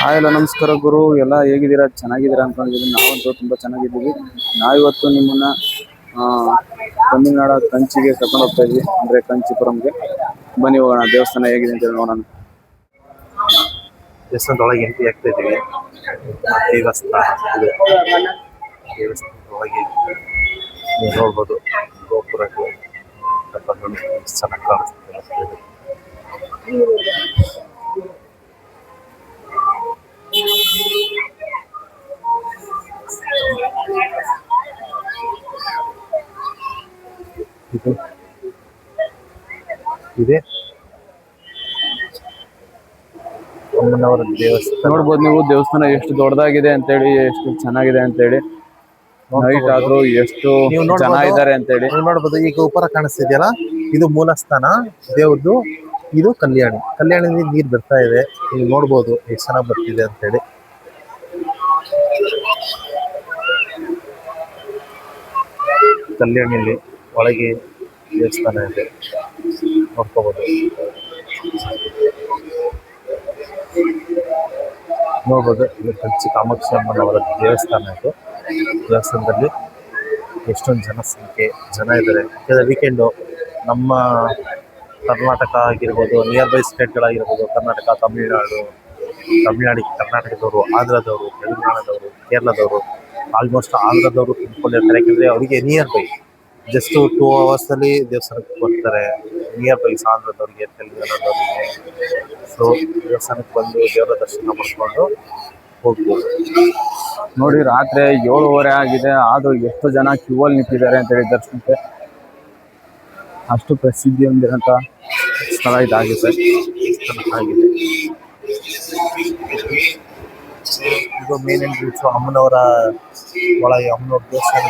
ಎಲ್ಲ ನಮಸ್ಕಾರ ಗುರು, ಎಲ್ಲ ಹೇಗಿದ್ದೀರಾ? ಚೆನ್ನಾಗಿದ್ದೀರಾ ಅನ್ಕೊಂಡಿದ್ದೀನಿ. ನಾವಂತೂ ತುಂಬಾ ಚೆನ್ನಾಗಿದ್ದೀವಿ. ನಾವಿವತ್ತು ನಿಮ್ಮನ್ನ ತಮಿಳ್ನಾಡ ಕಂಚಿಗೆ ಕರ್ಕೊಂಡು ಹೋಗ್ತಾ ಇದ್ವಿ, ಅಂದ್ರೆ ಕಂಚಿಪುರಂಗೆ. ಬನ್ನಿ ಹೋಗೋಣ, ದೇವಸ್ಥಾನ ಹೇಗಿದೆ ಅಂತ ನೋಡೋಣ. ದೇವಸ್ಥಾನದೊಳಗೆ ಎಂಟ್ರಿ ಆಗ್ತಾ ಇದೀವಿ. ದೇವಸ್ಥಾನದೊಳಗೆ ನೀವು ನೋಡ್ಬೋದು, ಗೋಪುರಗಳು ಚೆನ್ನಾಗಿ ಕಾಣಿಸ್ತಾ ಇದೆ. ಇದೆ ಅಮ್ಮನವರ ದೇವಸ್ಥಾನ. ನೋಡ್ಬೋದು ನೀವು, ದೇವಸ್ಥಾನ ಎಷ್ಟು ದೊಡ್ಡದಾಗಿದೆ ಅಂತೇಳಿ, ಎಷ್ಟು ಚೆನ್ನಾಗಿದೆ ಅಂತೇಳಿ. ನೈಟ್ ಆದ್ರೂ ಎಷ್ಟು ಜನ ಇದ್ದಾರೆ ಅಂತೇಳಿ ನೀವು ನೋಡ್ಬೋದು. ಈಗ ಗೋಪುರ ಕಾಣಿಸ್ತಿದೆಯಲ್ಲ, ಇದು ಮೂಲಸ್ಥಾನ ದೇವ್ರದ್ದು. ಇದು ಕಲ್ಯಾಣಿಯಲ್ಲಿ ನೀರ್ ಬರ್ತಾ ಇದೆ. ನೀವು ನೋಡ್ಬೋದು ಎಷ್ಟು ಚೆನ್ನಾಗಿ ಬರ್ತಿದೆ ಅಂತೇಳಿ. ಕಲ್ಯಾಣಿಯಲ್ಲಿ ಒಳಗೆ ದೇವಸ್ಥಾನ ಇದೆ, ನೋಡ್ಕೋಬಹುದು. ನೋಡ್ಬೋದು, ಇದು ಕಂಚಿ ಕಾಮಾಕ್ಷಿ ಅಮ್ಮನವರ ದೇವಸ್ಥಾನ. ಇದು ದೇವಸ್ಥಾನದಲ್ಲಿ ಎಷ್ಟೊಂದು ಜನ ಇದ್ದಾರೆ. ವೀಕೆಂಡು ನಮ್ಮ ಕರ್ನಾಟಕ ಆಗಿರ್ಬೋದು, ನಿಯರ್ ಬೈ ಸ್ಟೇಟ್ಗಳಾಗಿರ್ಬೋದು, ಕರ್ನಾಟಕ, ಕರ್ನಾಟಕದವರು, ಆಂಧ್ರದವರು, ತೆಲಂಗಾಣದವರು, ಕೇರಳದವರು, ಆಲ್ಮೋಸ್ಟ್ ಆಂಧ್ರದವರು ತುಂಬಿಕೊಂಡಿರ್ತಾರೆ. ಯಾಕಂದರೆ ಅವರಿಗೆ ನಿಯರ್ ಬೈ ಜಸ್ಟ್ 2 hours ಅಲ್ಲಿ ದೇವಸ್ಥಾನಕ್ಕೆ ಬರ್ತಾರೆ. ನಿಯರ್ ಬೈ ಆಂಧ್ರದವ್ರಿಗೆ, ತೆಲಂಗಾಣದವರಿಗೆ. ಸೊ ದೇವಸ್ಥಾನಕ್ಕೆ ಬಂದು ದೇವರ ದರ್ಶನ ಮಾಡಿಕೊಂಡು ಹೋಗ್ಬೋದು. ನೋಡಿ, ರಾತ್ರಿ 7:30 ಆಗಿದೆ, ಆದ್ರೂ ಎಷ್ಟು ಜನ ಕ್ಯೂ ಅಲ್ಲಿ ನಿಂತಿದ್ದಾರೆ ಅಂತ ಹೇಳಿ ದರ್ಶನಕ್ಕೆ. ಅಷ್ಟು ಪ್ರಸಿದ್ಧಿ ಹೊಂದಿರಂತ ಸ್ಥಳ ಇದಾಗಿದೆ. ಇದು ಮೇನ್ ಎಂಟ್ರೆನ್ಸ್ ಅಮ್ಮನವರ ಒಳಗೆ, ಅಮ್ಮನವ್ರ ದೇವಸ್ಥಾನ.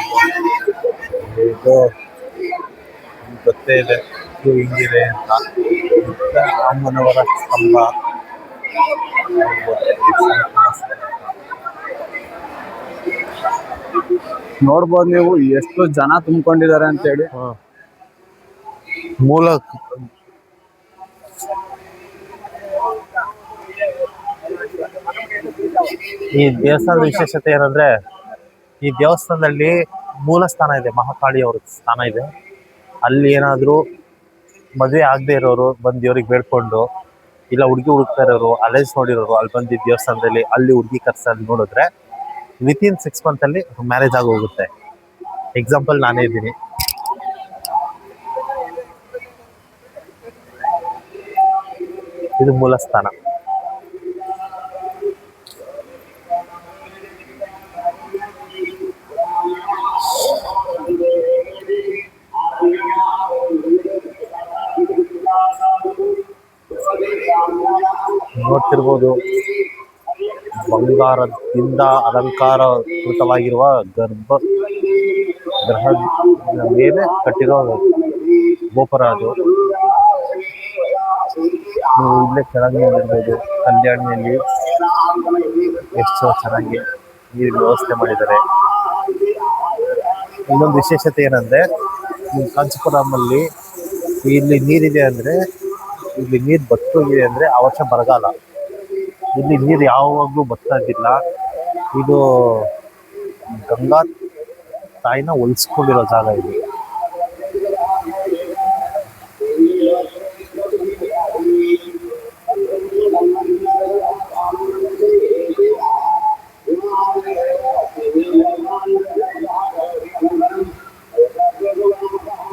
ಇದು ಗೊತ್ತೇ ಇದೆ ಇದು ಹಿಂಗಿದೆ ಅಂತ. ಅಮ್ಮನವರ ಸ್ತಂಭ ನೋಡ್ಬೋದು ನೀವು, ಎಷ್ಟು ಜನ ತುಂಬಿಕೊಂಡಿದ್ದಾರೆ ಅಂತೇಳಿ. ಈ ದೇವಸ್ಥಾನದ ವಿಶೇಷತೆ ಏನಂದ್ರೆ, ಈ ದೇವಸ್ಥಾನದಲ್ಲಿ ಮೂಲ ಸ್ಥಾನ ಇದೆ, ಮಹಾಕಾಳಿ ಅವ್ರ ಸ್ಥಾನ ಇದೆ. ಅಲ್ಲಿ ಏನಾದ್ರು ಮದುವೆ ಆಗದೆ ಇರೋರು ಬಂದು ದೇವ್ರಿಗೆ ಬೇಡ್ಕೊಂಡು, ಇಲ್ಲ ಹುಡುಗಿ ಹುಡುಕ್ತಾ ಇರೋರು, ಅಲೈನ್ಸ್ ನೋಡಿರೋರು ಅಲ್ಲಿ ಬಂದು ದೇವಸ್ಥಾನದಲ್ಲಿ ಅಲ್ಲಿ ಹುಡುಗಿ ಕರ್ಸಲ್ಲಿ ನೋಡಿದ್ರೆ ವಿತಿನ್ 6 months ಅಲ್ಲಿ ಮ್ಯಾರೇಜ್ ಆಗಿ ಹೋಗುತ್ತೆ. ಎಕ್ಸಾಂಪಲ್ ನಾನೇ ಇದ್ದೀನಿ. ಇದು ಮೂಲ ಸ್ಥಾನ. ನೋಡ್ತಿರ್ಬೋದು, ಬಂಗಾರದಿಂದ ಅಲಂಕಾರಕೃತವಾಗಿರುವ ಗೃಹದ ಮೇಲೆ ಕಟ್ಟಿರೋ ಗೋಪುರ ಅದು. ನೀವು ಇಲ್ಲೇ ಕೆಳಗೆ ನೋಡಿರ್ಬೋದು, ಕಲ್ಯಾಣಿಯಲ್ಲಿ ಎಷ್ಟು ಚೆನ್ನಾಗಿ ನೀರಿನ ವ್ಯವಸ್ಥೆ ಮಾಡಿದ್ದಾರೆ. ಇನ್ನೊಂದು ವಿಶೇಷತೆ ಏನಂದ್ರೆ, ಕಾಂಚೀಪುರಮಲ್ಲಿ ಇಲ್ಲಿ ನೀರಿದೆ ಅಂದ್ರೆ, ಇಲ್ಲಿ ನೀರು ಬತ್ತೋಗಿದೆ ಅಂದ್ರೆ ಆ ವರ್ಷ ಬರಗಾಲ. ಇಲ್ಲಿ ನೀರು ಯಾವಾಗಲೂ ಬರ್ತಾ ಇದ್ದಿಲ್ಲ. ಇದು ಗಂಗಾ ತಾಯಿನ ಉಳಿಸ್ಕೊಂಡಿರೋ ಜಾಗ ಇದು.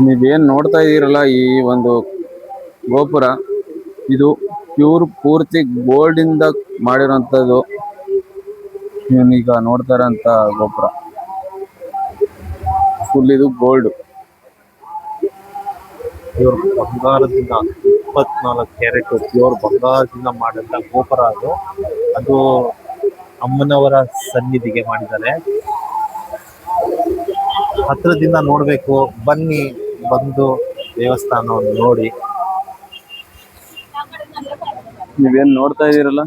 ನೀವೇನ್ ನೋಡ್ತಾ ಇದೀರಲ್ಲ, ಈ ಒಂದು ಗೋಪುರ, ಇದು ಪೂರ್ತಿ ಗೋಲ್ಡ್ ಇಂದ ಮಾಡಿರೋಂಥದ್ದು. ನೀವೀಗ ನೋಡ್ತಾ ಇರೋಂಥ ಗೋಪುರ ಫುಲ್ ಇದು ಗೋಲ್ಡ್. ಪ್ಯೂರ್ ಬಂಗಾರದಿಂದ 24 ಕ್ಯಾರೆಟ್ ಪ್ಯೂರ್ ಬಂಗಾರದಿಂದ ಮಾಡಿದಂಥ ಗೋಪುರ ಅದು. ಅದು ಅಮ್ಮನವರ ಸನ್ನಿಧಿಗೆ ಮಾಡಿದ್ದಾರೆ. ಹತ್ರದಿಂದ ನೋಡ್ಬೇಕು, ಬನ್ನಿ, ಬಂದು ದೇವಸ್ಥಾನವನ್ನು ನೋಡಿ. ನೀವೇನ್ ನೋಡ್ತಾ ಇದೀರಲ್ಲ,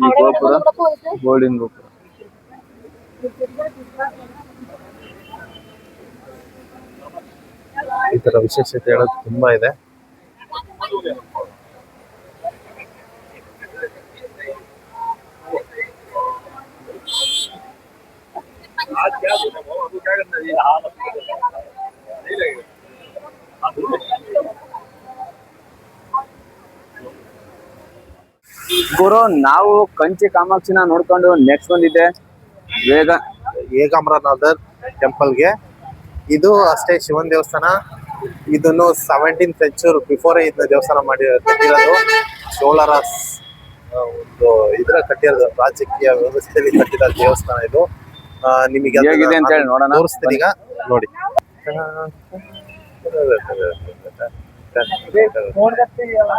ಈ ಗೋಪುರ ಗೋಲ್ಡಿನ ಗೋಪುರ. ಈ ತರ ವಿಶೇಷತೆ ಹೇಳೋದು ತುಂಬಾ ಇದೆ. ಗುರು ನಾವು ಕಂಚಿ ಕಾಮಾಕ್ಷಿನ ನೋಡ್ಕೊಂಡು ನೆಕ್ಸ್ಟ್ ಬಂದಿದ್ದೆ ವೇಗ ಏಕಾಮ್ರನಾಥರ್ ಟೆಂಪಲ್ಗೆ. ಇದು ಅಷ್ಟೇ ಶಿವನ್ ದೇವಸ್ಥಾನ. ಇದನ್ನು 17th ಸೆಂಚುರಿ ಬಿಫೋರ್ ಇದನ್ನ ದೇವಸ್ಥಾನ ಕಟ್ಟಿರೋದು. ಚೋಳರ ಒಂದು ಇದ್ರ ಕಟ್ಟಿರೋದು, ರಾಜಕೀಯ ವ್ಯವಸ್ಥೆಯಲ್ಲಿ ಕಟ್ಟಿದ ದೇವಸ್ಥಾನ ಇದು. ನಿಮಗೆ ಹೇಗಿದೆ ಅಂತ ಹೇಳಿ ನೋಡೋಣ. ತೋರಿಸ್ತೀನಿ ಈಗ ನೋಡಿ.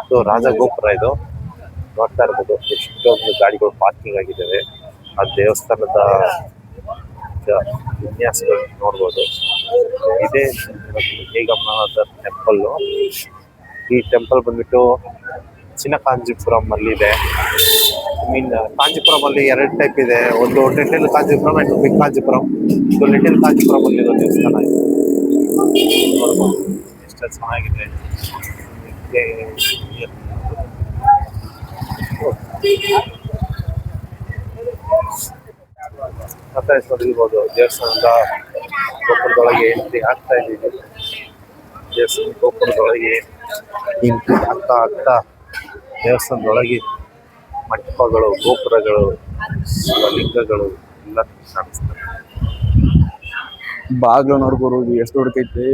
ಇದು ರಾಜಗೋಪುರ. ಇದು ನೋಡ್ತಾ ಇರ್ಬೋದು ಎಷ್ಟೊಂದು ಗಾಡಿಗಳು ಪಾರ್ಕಿಂಗ್ ಆಗಿದ್ದಾವೆ. ಆ ದೇವಸ್ಥಾನದ ವಿನ್ಯಾಸಗಳು ನೋಡ್ಬೋದು. ಇದೇ ಏಕನಾಥ ಟೆಂಪಲ್. ಈ ಟೆಂಪಲ್ ಬಂದ್ಬಿಟ್ಟು ಚಿನ್ನ ಕಾಂಜೀಪುರಂ ಅಲ್ಲಿ ಇದೆ. ಕಾಂಜೀಪುರಂ ಅಲ್ಲಿ 2 ಟೈಪ್ ಇದೆ. ಒಂದು little Kanjeepuram and big Kanjeepuram. ಇದು ಲಿಟಲ್ ಕಾಂಜೀಪುರಂ ಅಲ್ಲಿ ಇರೋ ದೇವಸ್ಥಾನ ಇದು. ನೋಡ್ಬೋದು ಎಷ್ಟು ಚೆನ್ನಾಗಿದೆ. ಮತ್ತೆ ನೋಡಿರ್ಬೋದು ದೇವಸ್ಥಾನದ ಗೋಪುರದೊಳಗೆ ಎಂಟ್ರಿ ಆಗ್ತಾ ಇದ್ದೀವಿ. ದೇವಸ್ಥಾನ ಗೋಪುರದೊಳಗೆ ಎಂಟ್ರಿ ಆಗ್ತಾ ದೇವಸ್ಥಾನದೊಳಗೆ ಮಂಟಪಗಳು, ಗೋಪುರಗಳು, ಶಿವಲಿಂಗಗಳು ಎಲ್ಲ ಕಾಣಿಸ್ತವೆ. ಬಾಗ್ಲು ನೋಡ್ಬೋದು ಎಷ್ಟು ಹುಡುಕೈತಿ.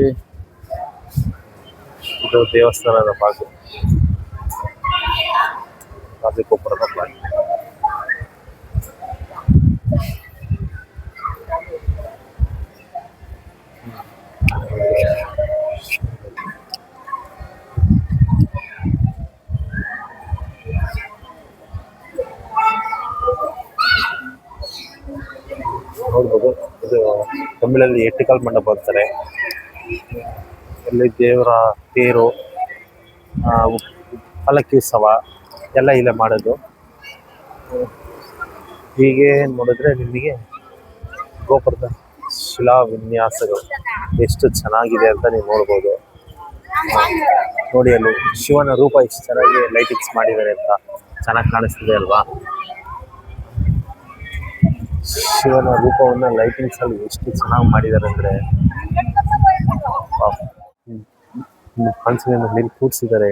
ಇದು ದೇವಸ್ಥಾನದ ಬಾಗಿಲು, ರಾಜಗೋಪುರದ ಬಾಗಿಲು. ನೋಡ್ಬೋದು ಇದು ತಮಿಳಲ್ಲಿ ಎಟ್ಟಿಕಾಲ್ ಮಂಟಪ ಅಂತಾರೆ. ಇಲ್ಲಿ ದೇವರ ತೇರು, ಪಲ್ಲಕ್ಕಿ ಉತ್ಸವ ಎಲ್ಲ ಇಲ್ಲೇ ಮಾಡೋದು. ಹೀಗೆ ನೋಡಿದ್ರೆ ನಿಮಗೆ ಗೋಪುರದ ಶಿಲಾ ವಿನ್ಯಾಸಗಳು ಎಷ್ಟು ಚೆನ್ನಾಗಿದೆ ಅಂತ ನೀವು ನೋಡ್ಬೋದು. ನೋಡಿ ಅಲ್ಲಿ ಶಿವನ ರೂಪ ಎಷ್ಟು ಚೆನ್ನಾಗಿ ಲೈಟಿಂಗ್ಸ್ ಮಾಡಿದ್ದಾರೆ ಅಂತ ಚೆನ್ನಾಗಿ ಕಾಣಿಸ್ತಿದೆ ಅಲ್ವಾ. ಶಿವನ ರೂಪವನ್ನ ಲೈಟಿಂಗ್ಸ್ ಅಲ್ಲಿ ಎಷ್ಟು ಚೆನ್ನಾಗಿ ಮಾಡಿದ್ದಾರೆ ಅಂದ್ರೆ ಕಾಣಿಸಿದ ಮೇಲೆ ಕೂರಿಸಿದ್ದಾರೆ.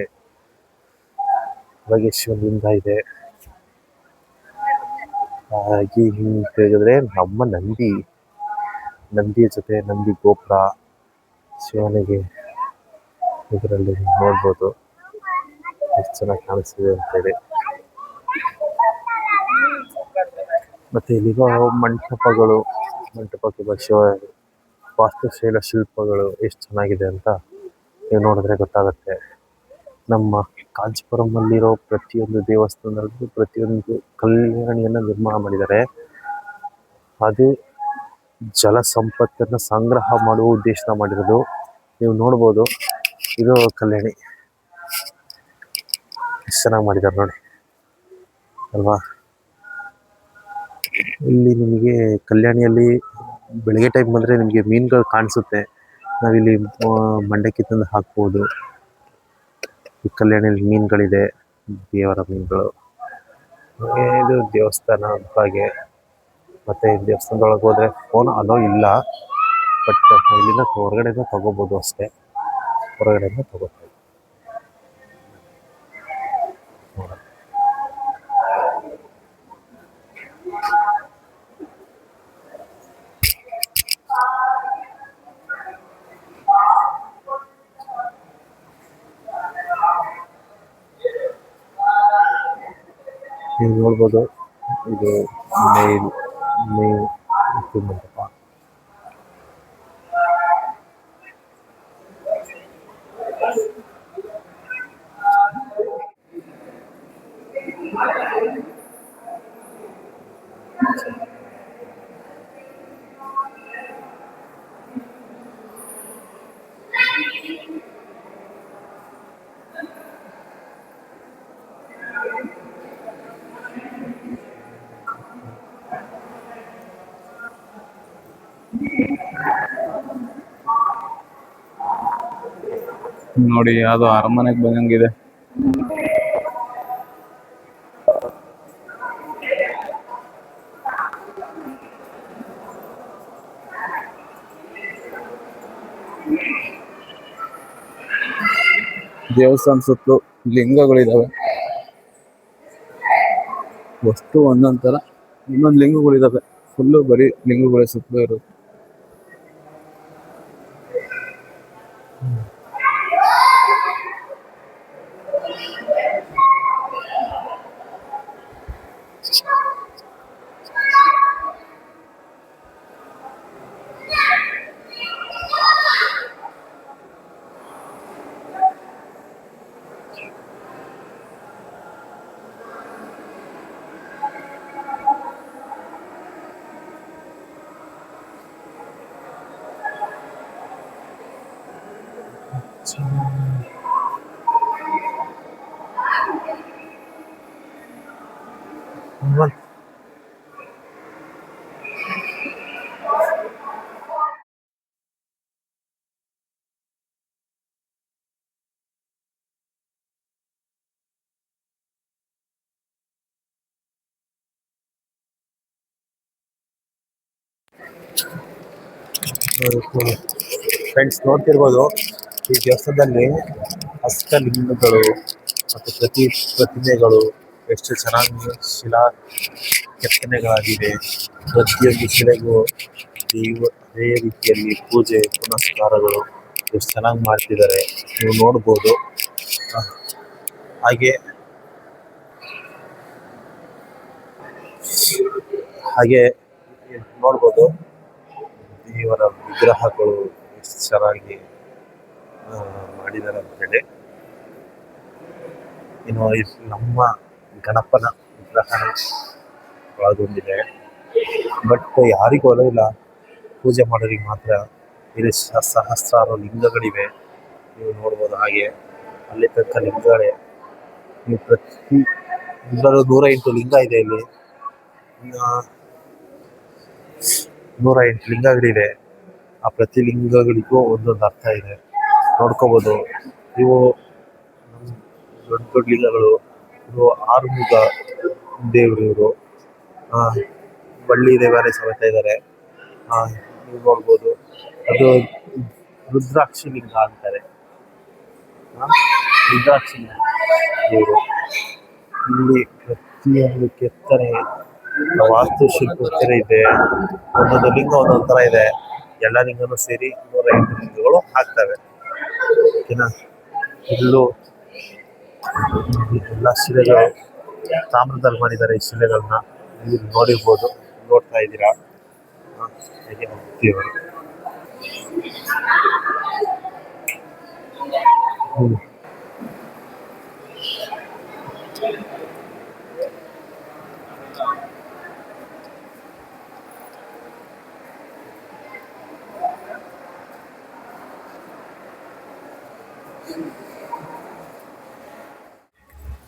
ಹಾಗೆ ಶಿವಲಿಂಗ ಇದೆ. ಹಾಗೆ ಹಿಂಗೆ ತೆಗೆದ್ರೆ ನಮ್ಮ ನಂದಿಯ ಜೊತೆ ನಂದಿ ಗೋಪುರ ಶಿವನಿಗೆ ಇದರಲ್ಲಿ ನೋಡ್ಬೋದು ಎಷ್ಟು ಚೆನ್ನಾಗಿ ಕಾಣಿಸ್ತಿದೆ ಅಂತೇಳಿ. ಮತ್ತೆ ಇಲ್ಲಿರೋ ಮಂಟಪಕ್ಕೆ ಶಿವ ವಾಸ್ತುಶೈಲ ಶಿಲ್ಪಗಳು ಎಷ್ಟು ಚೆನ್ನಾಗಿದೆ ಅಂತ ನೀವು ನೋಡಿದ್ರೆ ಗೊತ್ತಾಗುತ್ತೆ. ನಮ್ಮ ಕಾಂಚೀಪುರಮಲ್ಲಿರೋ ಪ್ರತಿಯೊಂದು ದೇವಸ್ಥಾನದಲ್ಲೂ ಪ್ರತಿಯೊಂದು ಕಲ್ಯಾಣಿಯನ್ನು ನಿರ್ಮಾಣ ಮಾಡಿದ್ದಾರೆ. ಅದು ಜಲ ಸಂಪತ್ತನ್ನು ಸಂಗ್ರಹ ಮಾಡುವ ಉದ್ದೇಶನ ಮಾಡಿರೋದು. ನೀವು ನೋಡ್ಬೋದು ಇದು ಕಲ್ಯಾಣಿ ಎಷ್ಟು ಚೆನ್ನಾಗಿ ಮಾಡಿದ್ದಾರೆ ನೋಡಿ ಅಲ್ವಾ. ಇಲ್ಲಿ ನಿಮಗೆ ಕಲ್ಯಾಣಿಯಲ್ಲಿ ಬೆಳಗ್ಗೆ ಟೈಮ್ ಬಂದರೆ ನಿಮಗೆ ಮೀನುಗಳು ಕಾಣಿಸುತ್ತೆ. ನಾವಿಲ್ಲಿ ಮಂಡಕ್ಕಿ ತಂದು ಹಾಕ್ಬೋದು. ಈ ಕಲ್ಯಾಣಿಯಲ್ಲಿ ಮೀನುಗಳಿದೆ, ದೇವರ ಮೀನುಗಳು. ಇದು ದೇವಸ್ಥಾನ ಹಾಗೆ. ಮತ್ತೆ ದೇವಸ್ಥಾನದೊಳಗೆ ಹೋದ್ರೆ ಫೋನ್ ಅಲೋ ಇಲ್ಲ, ಬಟ್ ಇಲ್ಲಿಂದ ಹೊರಗಡೆಯಿಂದ ತಗೋಬೋದು ಅಷ್ಟೇ. ಹೊರಗಡೆಯಿಂದ ತಗೋಬೋದು. ನೀವು ನೋಡ್ಬೋದು ಇದು ಮೇನ್ ಮಂಟಪ. ನೋಡಿ ಯಾವ್ದೋ ಅರಮನೆಗೆ ಬಂದಂಗಿದೆ. ದೇವಸ್ಥಾನ ಸುತ್ತಲೂ ಲಿಂಗಗಳಿದಾವೆ. ವಸ್ತು ಒಂದೊಂದ್ ತರ, ಇನ್ನೊಂದು ಲಿಂಗಗಳಿದಾವೆ. ಫುಲ್ಲು ಬರೀ ಲಿಂಗಗಳೇ ಸುತ್ತಲೂ ಇರುತ್ತೆ. ಫ್ರೆಂಡ್ಸ್ ನೋಡ್ತಿರ್ಬೋದು, ಈ ದೇವಸ್ಥಾನದಲ್ಲಿ ಹಸ್ತಲಿಂಗಗಳು ಮತ್ತು ಪ್ರತಿಮೆಗಳು ಎಷ್ಟು ಚೆನ್ನಾಗಿ ಶಿಲಾ ಕೆತ್ತನೆಗಳಾಗಿವೆ. ಪ್ರತಿಯೊಂದು ಶಿಲೆಗೂ ಅದೇ ರೀತಿಯಲ್ಲಿ ಪೂಜೆ ಪುನಸ್ಕಾರಗಳು ಎಷ್ಟು ಚೆನ್ನಾಗಿ ಮಾಡ್ತಿದ್ದಾರೆ ನೀವು ನೋಡ್ಬೋದು. ಹಾಗೆ ಹಾಗೆ ನೋಡ್ಬೋದು ದೇವರ ವಿಗ್ರಹಗಳು ಎಷ್ಟು ಚೆನ್ನಾಗಿ ಮಾಡಿದ್ದಾರೆ ಅಂತೇಳಿ. ಇನ್ನು ನಮ್ಮ ಗಣಪನ ವಿಗ್ರಹ ಒಳಗೊಂಡಿದೆ, ಬಟ್ ಯಾರಿಗೂ ಒಲವಿಲ್ಲ, ಪೂಜೆ ಮಾಡೋರಿಗೆ ಮಾತ್ರ. ಇಲ್ಲಿ ಸಹಸ್ರಾರು ಲಿಂಗಗಳಿವೆ, ನೀವು ನೋಡ್ಬೋದು. ಹಾಗೆ ಅಲ್ಲಿ ತನಕ ಲಿಂಗಗಳೇ, ನೀವು ಪ್ರತಿ 108 ಲಿಂಗ ಇದೆ ಇಲ್ಲಿ. 108 ಲಿಂಗಗಳಿವೆ. ಆ ಪ್ರತಿ ಲಿಂಗಗಳಿಗೂ ಒಂದೊಂದು ಅರ್ಥ ಇದೆ, ನೋಡ್ಕೋಬೋದು. ಇವು ದೊಡ್ಡ ದೊಡ್ಡ ಲಿಂಗಗಳು. ಇವು ಆರುಮುಗ ದೇವರು, ಇವರು ಬಳ್ಳಿ ದೇವರೇ ಸಮೇತ ಇದ್ದಾರೆ. ನೀವು ನೋಡ್ಬೋದು, ಅದು ರುದ್ರಾಕ್ಷಿ ಲಿಂಗ ಅಂತಾರೆ. ರುದ್ರಾಕ್ಷಿ ದೇವರು. ಇಲ್ಲಿ ಪ್ರತಿಯೊಂದು ಕೆತ್ತನೆ, ವಾಸ್ತುಶಿಲ್ಪ ಇದೆ. ಒಂದೊಂದು ಲಿಂಗ ಒಂದೊಂದು ಥರ ಇದೆ. ಎಲ್ಲ ಲಿಂಗನೂ ಸೇರಿ 108 ಲಿಂಗಗಳು ಆಗ್ತವೆ. ಓಕೆನಾ? ಇಲ್ಲೂ ಎಲ್ಲ ಶಿಲೆಗಳು ತಾಮ್ರದಲ್ಲಿ ಮಾಡಿದ್ದಾರೆ. ಈ ಶಿಲೆಗಳನ್ನ ನೀವು ನೋಡಿರ್ಬೋದು, ನೋಡ್ತಾ ಇದ್ದೀರಾ. ಹೇಗೆ ಹೋಗ್ತೀವಿ.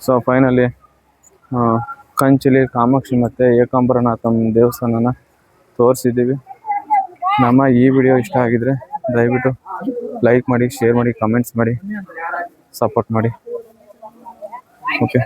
ಸೊ ಫೈನಲಿ ಕಂಚಿಲಿ ಕಾಮಾಕ್ಷಿ ಮತ್ತು ಏಕಾಂಬರನಾಥಂ ದೇವಸ್ಥಾನನ ತೋರಿಸಿದ್ದೀವಿ. ನಮ್ಮ ಈ ವಿಡಿಯೋ ಇಷ್ಟ ಆಗಿದ್ರೆ ದಯವಿಟ್ಟು ಲೈಕ್ ಮಾಡಿ, ಶೇರ್ ಮಾಡಿ, ಕಮೆಂಟ್ಸ್ ಮಾಡಿ, ಸಪೋರ್ಟ್ ಮಾಡಿ. ಓಕೆ.